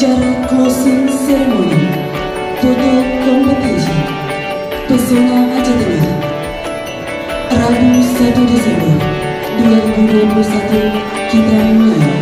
Acara closing ceremony Toto Competition Pesona Aceh Tengah Rabu 1 Desember 2021 kita mulai.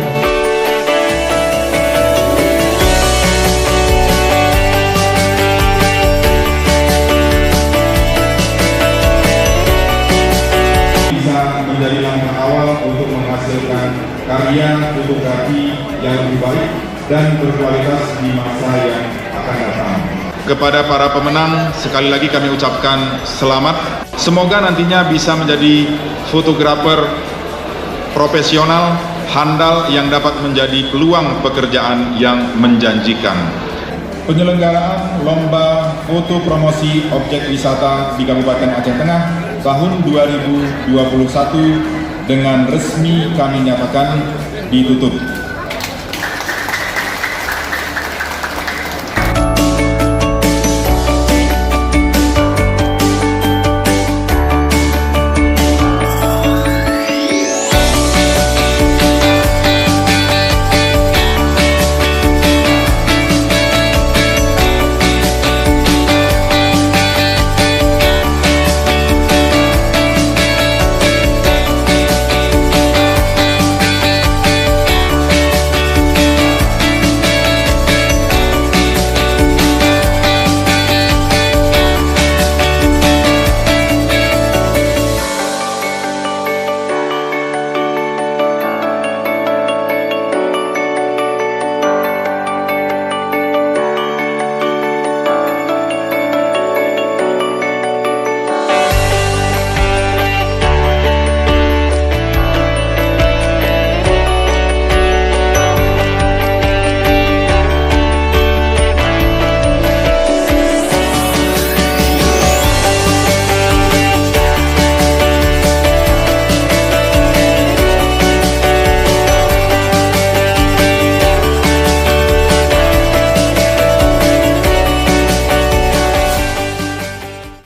Menjadi langkah awal untuk menghasilkan karya fotografi yang lebih baik dan berkualitas di masa yang akan datang. Kepada para pemenang, sekali lagi kami ucapkan selamat. Semoga nantinya bisa menjadi fotografer profesional, handal yang dapat menjadi peluang pekerjaan yang menjanjikan. Penyelenggaraan Lomba Foto Promosi Objek Wisata di Kabupaten Aceh Tengah tahun 2021 dengan resmi kami nyatakan ditutup.